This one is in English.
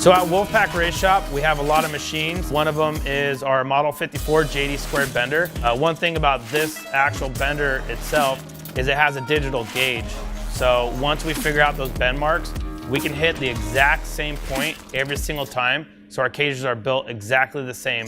So at Wolfpack Race Shop, we have a lot of machines. One of them is our Model 54 JD squared bender. One thing about this actual bender itself is it has a digital gauge. So once we figure out those bend marks, we can hit the exact same point every single time. So our cages are built exactly the same.